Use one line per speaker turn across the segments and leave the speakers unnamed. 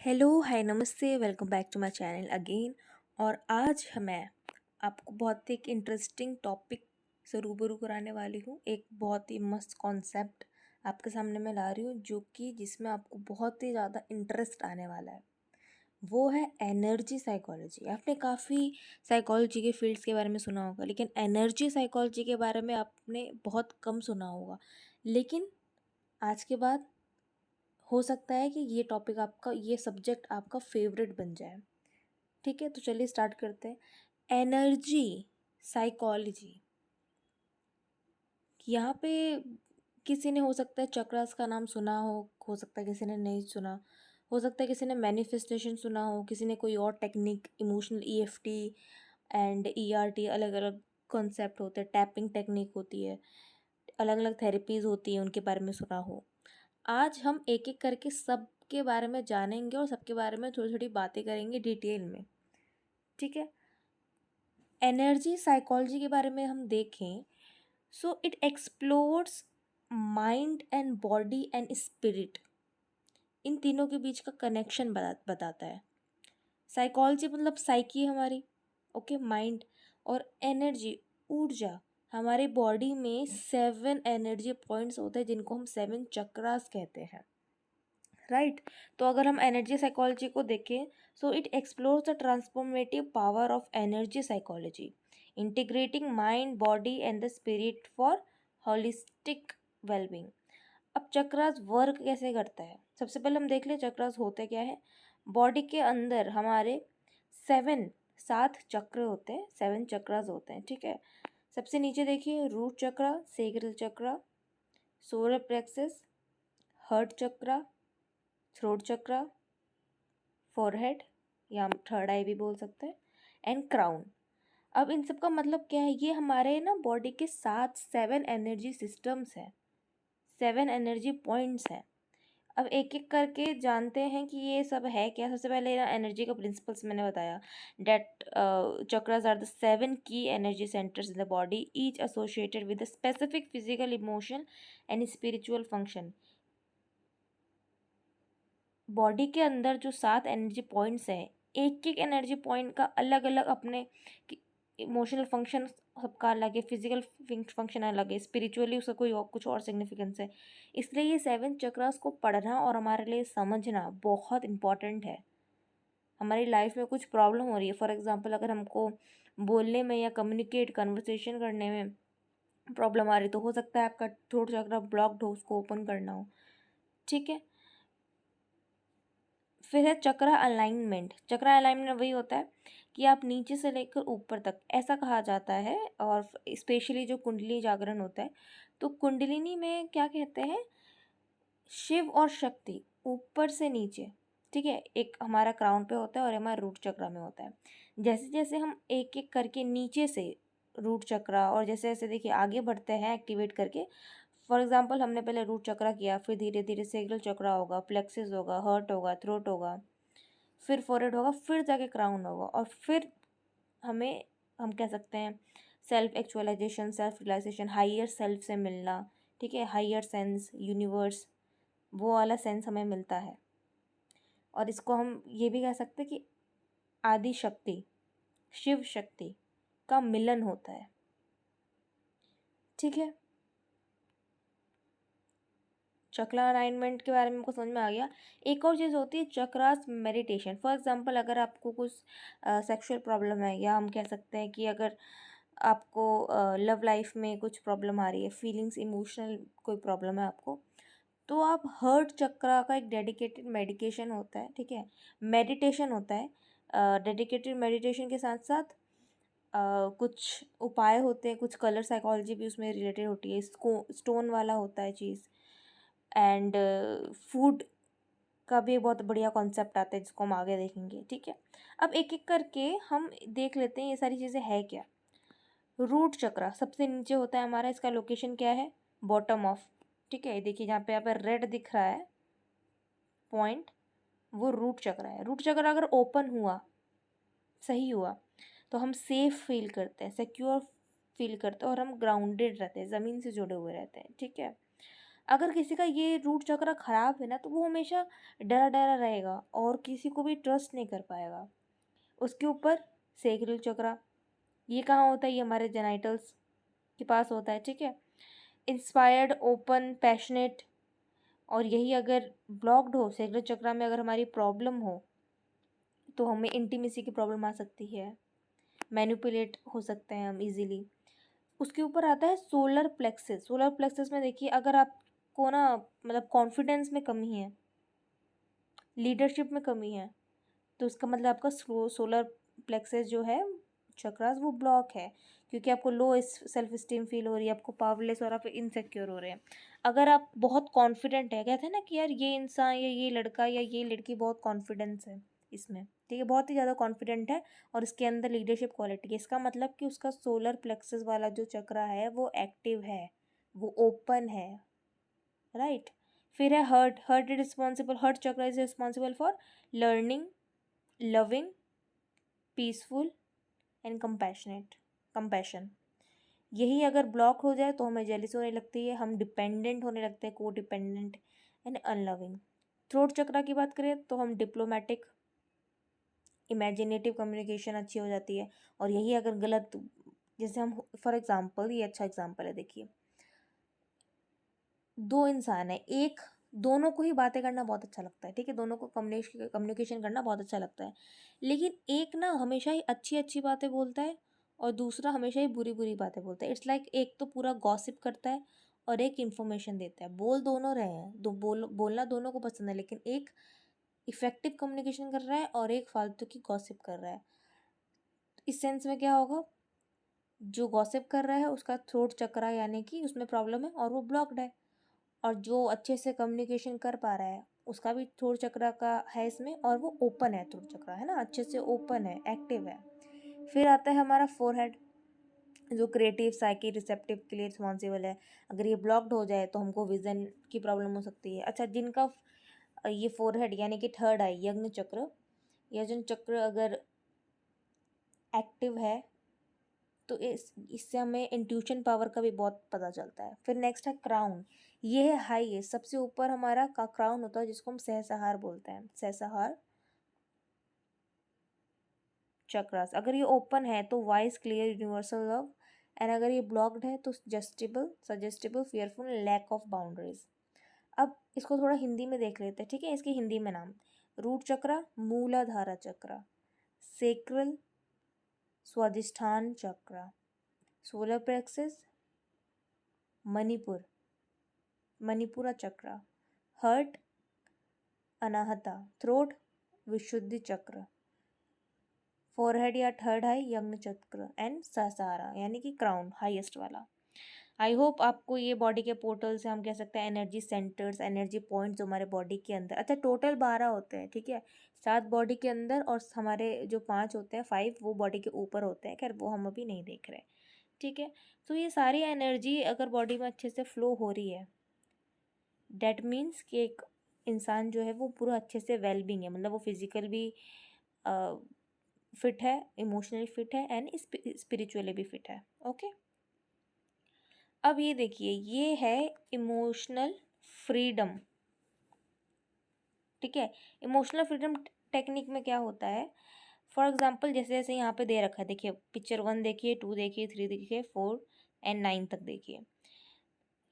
Hello hi नमस्ते welcome back to my channel again. और आज मैं आपको बहुत ही एक इंटरेस्टिंग टॉपिक से रूबरू कराने वाली हूँ। एक बहुत ही मस्त कॉन्सेप्ट आपके सामने मैं ला रही हूँ जो कि जिसमें आपको बहुत ही ज़्यादा इंटरेस्ट आने वाला है। वो है एनर्जी साइकोलॉजी। आपने काफ़ी साइकोलॉजी के फील्ड्स के बारे में सुना होगा, लेकिन एनर्जी साइकोलॉजी के बारे में आपने बहुत कम सुना होगा। लेकिन आज के बाद हो सकता है कि ये टॉपिक आपका, ये सब्जेक्ट आपका फेवरेट बन जाए। ठीक है, तो चलिए स्टार्ट करते हैं। एनर्जी साइकोलॉजी, यहाँ पे किसी ने हो सकता है चक्रास का नाम सुना हो सकता है किसी ने नहीं सुना, हो सकता है किसी ने मैनिफेस्टेशन सुना हो, किसी ने कोई और technique, emotional EFT and ERT, अलग अलग कॉन्सेप्ट होते हैं, टैपिंग टेक्निक होती है, अलग अलग थेरेपीज़ होती हैं, उनके बारे में सुना हो। आज हम एक एक करके सबके बारे में जानेंगे और सबके बारे में थोड़ी थोड़ी बातें करेंगे डिटेल में। ठीक है, एनर्जी साइकोलॉजी के बारे में हम देखें, so it explores mind and body and spirit, इन तीनों के बीच का कनेक्शन बताता है। साइकोलॉजी मतलब साइकी हमारी, ओके, माइंड, और एनर्जी, ऊर्जा। हमारे बॉडी में 7 एनर्जी पॉइंट्स होते हैं जिनको हम 7 चक्रास कहते हैं, राइट। तो अगर हम एनर्जी साइकोलॉजी को देखें, so it explores the transformative power of energy psychology, integrating mind body and the spirit for holistic wellbeing. अब चक्रास वर्क कैसे करता है, सबसे पहले हम देख लें चक्रास होते क्या है। बॉडी के अंदर हमारे 7 चक्र होते हैं, 7 चक्रास होते हैं, ठीक है। सबसे नीचे देखिए, रूट चक्रा, सेक्रल चक्रा, सोलर प्लेक्सस, हार्ट चक्रा, थ्रोट चक्रा, फोरहेड या हम थर्ड आई भी बोल सकते हैं, एंड क्राउन। अब इन सब का मतलब क्या है, ये हमारे ना बॉडी के 7 एनर्जी सिस्टम्स हैं, 7 एनर्जी पॉइंट्स हैं। अब एक एक करके जानते हैं कि ये सब है क्या। सबसे पहले ना एनर्जी का प्रिंसिपल्स मैंने बताया, डेट चक्रास आर द 7 की energy centres in the body, each associated with the specific physical, emotional and spiritual function. Body के अंदर जो 7 एनर्जी पॉइंट्स हैं, एक एक एनर्जी पॉइंट का अलग अलग अपने इमोशनल फंक्शन सबका अलग है, फिजिकल फंक्शन अलग है, स्पिरिचुअली उसका कोई और कुछ और सिग्निफिकेंस है। इसलिए ये 7 चक्रास को पढ़ना और हमारे लिए समझना बहुत इम्पॉर्टेंट है। हमारी लाइफ में कुछ प्रॉब्लम हो रही है, फॉर एग्जांपल अगर हमको बोलने में या कम्युनिकेट कन्वर्सेशन करने में प्रॉब्लम आ रही, तो हो सकता है आपका थ्रोट चक्रा ब्लॉक्ड हो, उसको ओपन करना हो, ठीक है। फिर है चक्रा अलाइनमेंट। चक्रा अलाइनमेंट वही होता है कि आप नीचे से लेकर ऊपर तक, ऐसा कहा जाता है। और स्पेशली जो कुंडली जागरण होता है, तो कुंडलिनी में क्या कहते हैं, शिव और शक्ति ऊपर से नीचे, ठीक है, एक हमारा क्राउन पे होता है और हमारा रूट चक्रा में होता है। जैसे जैसे हम एक एक करके नीचे से रूट चक्रा, और जैसे जैसे देखिए आगे बढ़ते हैं एक्टिवेट करके, फॉर एग्जांपल हमने पहले रूट चक्रा किया, फिर धीरे धीरे सेक्रल चक्रा होगा, प्लेक्सिस होगा, हार्ट होगा, थ्रोट होगा, फिर फोरहेड होगा, फिर जाके क्राउन होगा, और फिर हमें, हम कह सकते हैं self actualisation, self realisation, higher self से मिलना, ठीक है, हाइयर सेंस, यूनिवर्स, वो वाला सेंस हमें मिलता है। और इसको हम ये भी कह सकते हैं कि आदि शक्ति, शिव शक्ति का मिलन होता है, ठीक है। चक्रा अलाइनमेंट के बारे में हमको समझ में आ गया। एक और चीज़ होती है चक्रास मेडिटेशन। फॉर एग्जांपल अगर आपको कुछ सेक्सुअल प्रॉब्लम है, या हम कह सकते हैं कि अगर आपको लव लाइफ में कुछ प्रॉब्लम आ रही है, फीलिंग्स, इमोशनल कोई प्रॉब्लम है आपको, तो आप हर्ट चक्रा का एक डेडिकेटेड मेडिकेशन होता है, ठीक है, मेडिटेशन होता है। डेडिकेटेड मेडिटेशन के साथ साथ कुछ उपाय होते हैं, कुछ कलर साइकोलॉजी भी उसमें रिलेटेड होती है, इसको स्टोन वाला होता है चीज़, एंड फूड का भी बहुत बढ़िया कॉन्सेप्ट आता है जिसको हम आगे देखेंगे, ठीक है। अब एक एक करके हम देख लेते हैं ये सारी चीज़ें है क्या। रूट चक्रा सबसे नीचे होता है हमारा, इसका लोकेशन क्या है, बॉटम ऑफ, ठीक है। देखिए जहाँ पे यहाँ पर रेड दिख रहा है पॉइंट, वो रूट चक्रा है। रूट चक्रा अगर ओपन हुआ, सही हुआ, तो हम सेफ फील करते हैं, सिक्योर फील करते हैं, और हम ग्राउंडेड रहते हैं, ज़मीन से जुड़े हुए रहते हैं, ठीक है। अगर किसी का ये रूट चक्र खराब है ना, तो वो हमेशा डरा डरा रहेगा और किसी को भी ट्रस्ट नहीं कर पाएगा। उसके ऊपर सेक्रल चक्र, ये कहाँ होता है? ये हमारे जेनाइटल्स के पास होता है, ठीक है। इंस्पायर्ड, ओपन, पैशनेट, और यही अगर ब्लॉक्ड हो सेक्रल चक्र में, अगर हमारी प्रॉब्लम हो तो हमें इंटीमेसी की प्रॉब्लम आ सकती है, मैनिपुलेट हो सकते हैं हम इजीली। उसके ऊपर आता है सोलर प्लेक्सस। सोलर प्लेक्सस में देखिए, अगर आपको ना मतलब कॉन्फिडेंस में कमी है, लीडरशिप में कमी है, तो उसका मतलब आपका सोलर प्लेक्सस जो है चक्रास वो ब्लॉक है, क्योंकि आपको लो सेल्फ स्टीम फील हो रही है, आपको पावरलेस और आप इनसिक्योर हो रहे हैं। अगर आप बहुत कॉन्फिडेंट है, कहते हैं ना कि यार ये इंसान या ये लड़का या ये लड़की बहुत कॉन्फिडेंस है इसमें, ठीक है, बहुत ही ज़्यादा कॉन्फिडेंट है और इसके अंदर लीडरशिप क्वालिटी है, इसका मतलब कि उसका सोलर प्लेक्सस वाला जो चक्रा है वो एक्टिव है, वो ओपन है, राइट। फिर है heart. Heart is responsible, heart chakra is responsible for learning, loving, peaceful and compassion. यही अगर ब्लॉक हो जाए तो हमें जेलिस होने लगती है, हम डिपेंडेंट होने लगते हैं, को डिपेंडेंट एंड अनलविंग। थ्रोट चक्र की बात करें तो हम डिप्लोमेटिक, इमेजिनेटिव, कम्युनिकेशन अच्छी हो जाती है। और यही अगर गलत, जैसे हम फॉर एग्जांपल, ये अच्छा एग्जांपल है, देखिए दो इंसान है, एक, दोनों को ही बातें करना बहुत अच्छा लगता है, ठीक है, दोनों को कम्युनिकेशन करना बहुत अच्छा लगता है, लेकिन एक ना हमेशा ही अच्छी अच्छी बातें बोलता है और दूसरा हमेशा ही बुरी बुरी बातें बोलता है। इट्स लाइक एक तो पूरा गॉसिप करता है और एक इन्फॉर्मेशन देता है। बोल दोनों रहे हैं, बोलना दोनों को पसंद है, लेकिन एक इफेक्टिव कम्युनिकेशन कर रहा है और एक फालतू की गॉसिप कर रहा है। इस सेंस में क्या होगा, जो गॉसिप कर रहा है उसका थ्रोट चक्रा यानी कि उसमें प्रॉब्लम है और वो ब्लॉक्ड है, और जो अच्छे से कम्युनिकेशन कर पा रहा है उसका भी थ्रोट चक्र का है इसमें, और वो ओपन है, थ्रोट चक्र है ना, अच्छे से ओपन है, एक्टिव है। फिर आता है हमारा फोरहेड, जो क्रिएटिव, साइकी, रिसेप्टिव के लिए रिस्पॉन्सिबल है। अगर ये ब्लॉक्ड हो जाए तो हमको विजन की प्रॉब्लम हो सकती है। अच्छा, जिनका ये फोरहेड यानी कि थर्ड आई, यज्ञ चक्र, यजन चक्र अगर एक्टिव है तो इससे हमें इंट्यूशन पावर का भी बहुत पता चलता है। फिर नेक्स्ट है क्राउन, ये है हाईएस्ट, सबसे ऊपर हमारा का क्राउन होता है, जिसको हम सहसहार बोलते हैं, सहसहार चक्रास। अगर ये ओपन है तो wise, clear, universal love, and अगर ये ब्लॉक्ड है तो जस्टिबल, suggestible, fearful, lack of boundaries. अब इसको थोड़ा हिंदी में देख लेते हैं, ठीक है, इसके हिंदी में नाम, रूट चक्र, मूलाधारा चक्र, सेक्रल, स्वादिष्ठान चक्र, सोलर प्लेक्सस, मणिपुर, मणिपुरा चक्र, हर्ट, अनाहता, थ्रोट, विशुद्धि चक्र, फोरहेड या थर्ड आई, यज्ञ चक्र, एंड सहस्रारा यानी कि क्राउन, हाईएस्ट वाला। आई होप आपको ये बॉडी के पोर्टल से हम कह सकते हैं एनर्जी सेंटर्स, एनर्जी पॉइंट्स जो हमारे बॉडी के अंदर, अच्छा टोटल 12 होते हैं, ठीक है, 7 बॉडी के अंदर और हमारे जो 5 होते हैं, 5 वो बॉडी के ऊपर होते हैं, खैर वो हम अभी नहीं देख रहे, ठीक है। तो ये सारी एनर्जी अगर बॉडी में अच्छे से फ्लो हो रही है, डैट मीन्स कि एक इंसान जो है वो पूरा अच्छे से वेलबींग है, मतलब वो फिजिकल भी फिट है, इमोशनली फिट है एंड स्पिरिचुअली भी फिट है, ओके। अब ये देखिए, ये है इमोशनल फ्रीडम, ठीक है। इमोशनल फ्रीडम टेक्निक में क्या होता है, फॉर एग्जाम्पल जैसे जैसे यहाँ पे दे रखा है, देखिए पिक्चर 1 देखिए, 2 देखिए, 3 देखिए, 4 एंड 9 तक देखिए।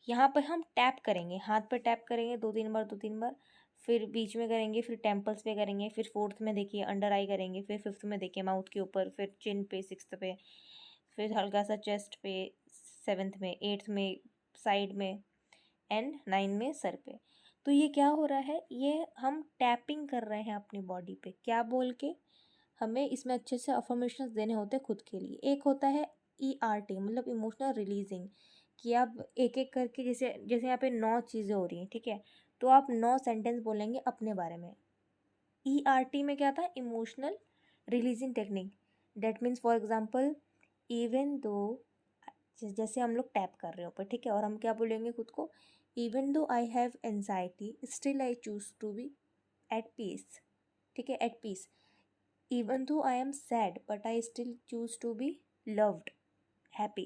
यहाँ पर हम टैप करेंगे, हाथ पे टैप करेंगे 2-3 बार, 2-3 बार, फिर बीच में करेंगे, फिर टेम्पल्स पे करेंगे, फिर फोर्थ में देखिए अंडर आई करेंगे, फिर फिफ्थ में देखिए माउथ के ऊपर, फिर चिन पे, सिक्स्थ पे, फिर हल्का सा चेस्ट पे, सेवेंथ में, एट्थ में साइड में, एंड 9 में सर पे। तो ये क्या हो रहा है, ये हम टैपिंग कर रहे हैं अपनी बॉडी पे, क्या बोल के, हमें इसमें अच्छे से अफर्मेशंस देने होते हैं खुद के लिए। एक होता है ERT, मतलब इमोशनल रिलीजिंग, कि आप एक एक करके, जैसे जैसे यहाँ पे 9 चीज़ें हो रही हैं, ठीक है, तो आप 9 सेंटेंस बोलेंगे अपने बारे में। ERT में क्या था, emotional releasing technique, that means for example, even though, जैसे हम लोग टैप कर रहे हो ऊपर, ठीक है, और हम क्या बोलेंगे खुद को, even though I have anxiety still I choose to be at peace, ठीक है, at peace. Even though I am sad, but I still choose to be loved, happy.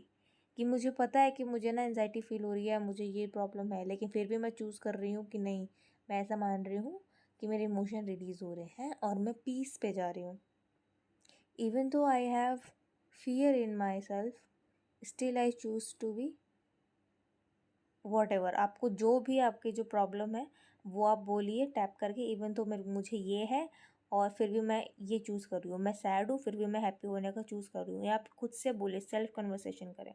कि मुझे पता है कि मुझे ना एंजाइटी फील हो रही है, मुझे ये प्रॉब्लम है, लेकिन फिर भी मैं चूज़ कर रही हूँ कि नहीं, मैं ऐसा मान रही हूँ कि मेरे इमोशन रिलीज़ हो रहे हैं और मैं पीस पे जा रही हूँ। Even though I have fear in myself, still I choose to be whatever. आपको जो भी आपकी जो प्रॉब्लम है वो आप बोलिए टैप करके, इवन तो मेरे मुझे ये है और फिर भी मैं ये चूज़ कर रही हूँ, मैं सैड हूँ फिर भी मैं हैप्पी होने का चूज़ कर रही हूँ, या आप खुद से बोलिए, सेल्फ कन्वर्सेशन करें।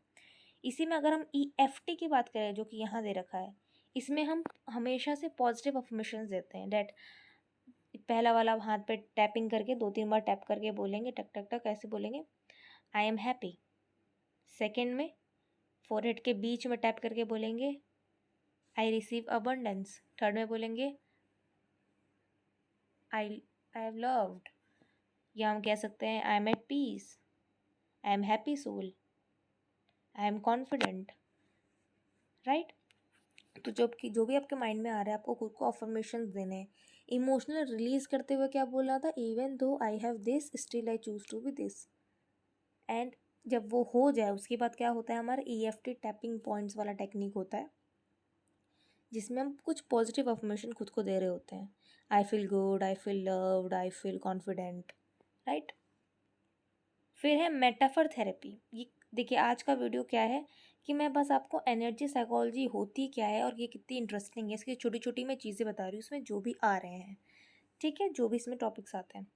इसी में अगर हम EFT की बात करें जो कि यहाँ दे रखा है, इसमें हम हमेशा से पॉजिटिव अफर्मेशंस देते हैं। डैट पहला वाला हाथ पे टैपिंग करके 2-3 बार टैप करके बोलेंगे, टक टक टक ऐसे बोलेंगे, आई एम हैप्पी। सेकेंड में फोरहेड के बीच में टैप करके बोलेंगे, आई रिसीव अबंडेंस। थर्ड में बोलेंगे, आई आई हैव लव्ड, या हम कह सकते हैं I am at peace, I am happy soul, I am confident. Right. तो जो भी आपके माइंड में आ रहा है आपको खुद को अफर्मेशन देने हैं। इमोशनल रिलीज करते हुए क्या बोल रहा था, even though I have this still I choose to be this. And जब वो हो जाए उसके बाद क्या होता है, हमारा EFT टैपिंग पॉइंट्स वाला टेक्निक होता है, जिसमें हम कुछ पॉजिटिव अफर्मेशन खुद को दे रहे होते हैं। I feel good, I feel loved, I feel confident. Right. फिर है मेटाफर थेरेपी। ये देखिए आज का वीडियो क्या है कि मैं बस आपको एनर्जी साइकोलॉजी होती क्या है और ये कितनी इंटरेस्टिंग है, इसकी छोटी छोटी मैं चीज़ें बता रही हूँ इसमें जो भी आ रहे हैं। ठीक है, जो भी इसमें टॉपिक्स आते हैं।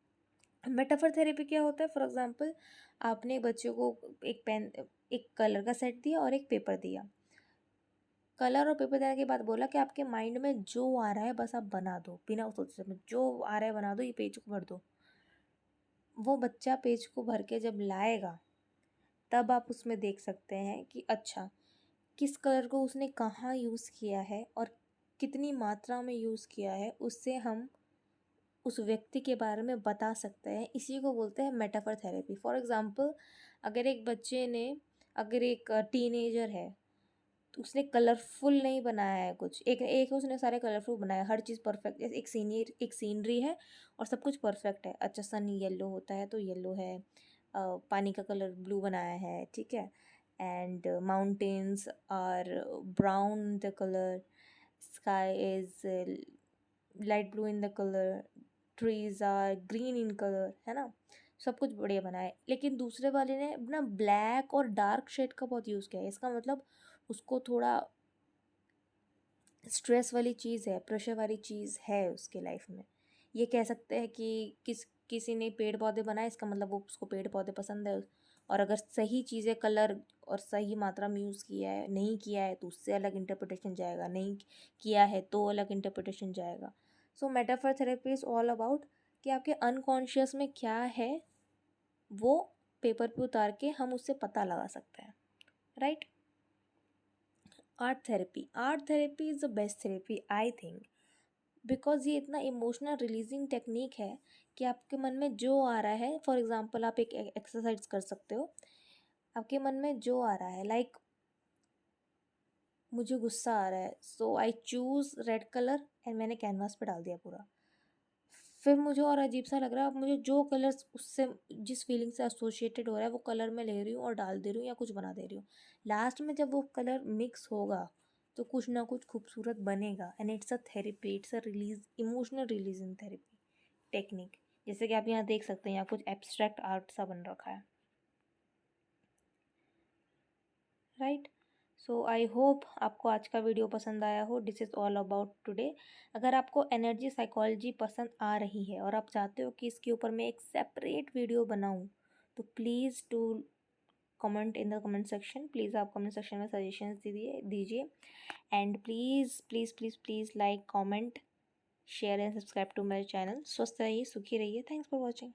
मेटाफर थेरेपी क्या होता है, फॉर एग्जांपल आपने बच्चों को एक पेन, एक कलर का सेट दिया और एक पेपर दिया। कलर और पेपर देने के बाद बोला कि आपके माइंड में जो आ रहा है बस आप बना दो, बिना सोचे समझे जो आ रहा है बना दो, ये पेज को भर दो। वो बच्चा पेज को भर के जब लाएगा तब आप उसमें देख सकते हैं कि अच्छा किस कलर को उसने कहाँ यूज़ किया है और कितनी मात्रा में यूज़ किया है, उससे हम उस व्यक्ति के बारे में बता सकते हैं। इसी को बोलते हैं मेटाफर थेरेपी। फॉर एग्जांपल अगर एक बच्चे ने, अगर एक टीनेजर है तो उसने कलरफुल नहीं बनाया है कुछ, एक एक उसने सारे कलरफुल बनाया, हर चीज़ परफेक्ट, एक सीनरी है और सब कुछ परफेक्ट है। अच्छा सन येलो होता है तो येलो है, पानी का कलर ब्लू बनाया है, ठीक है, and mountains are brown in the colour, sky is light blue in the colour, trees are green in colour, है ना, सब कुछ बढ़िया बना है। लेकिन दूसरे वाले ने ना ब्लैक और डार्क शेड का बहुत यूज़ किया है, इसका मतलब उसको थोड़ा स्ट्रेस वाली चीज़ है, प्रेशर वाली चीज़ है उसके लाइफ में। ये कह सकते हैं कि किसी ने पेड़ पौधे बनाए, इसका मतलब वो उसको पेड़ पौधे पसंद है। और अगर सही चीज़ें कलर और सही मात्रा में यूज़ किया है, नहीं किया है तो उससे अलग इंटरप्रिटेशन जाएगा, नहीं किया है तो अलग इंटरप्रिटेशन जाएगा। So metaphor therapy is all about कि आपके अनकॉन्शियस में क्या है वो पेपर पे उतार के हम उससे पता लगा सकते हैं। Right. Art therapy is the best therapy I think, because ये इतना इमोशनल रिलीजिंग टेक्निक है कि आपके मन में जो आ रहा है, फॉर एग्जांपल आप एक एक्सरसाइज कर सकते हो, आपके मन में जो आ रहा है, लाइक मुझे गुस्सा आ रहा है so I choose red colour and मैंने कैनवास पे डाल दिया पूरा। फिर मुझे और अजीब सा लग रहा है, अब मुझे जो कलर्स उससे जिस फीलिंग से एसोसिएटेड हो रहा है वो कलर मैं ले रही हूँ और डाल दे रही हूँ या कुछ बना दे रही हूँ। लास्ट में जब वो कलर मिक्स होगा तो कुछ ना कुछ खूबसूरत बनेगा। And it's a therapy, it's a release, emotional releasing therapy technique. जैसे कि आप यहाँ देख सकते हैं, यहाँ कुछ एब्स्ट्रैक्ट आर्ट सा बन रखा है। राइट। सो आई होप आपको आज का वीडियो पसंद आया हो। This is all about today. अगर आपको एनर्जी साइकोलॉजी पसंद आ रही है और आप चाहते हो कि इसके ऊपर मैं एक सेपरेट वीडियो बनाऊं, तो please to comment in the comment section. Please आप कमेंट सेक्शन में सजेशंस दीजिए। And please please please please like, comment, share and subscribe to my channel. स्वस्थ रहिए, सुखी रहिए। Thanks for watching.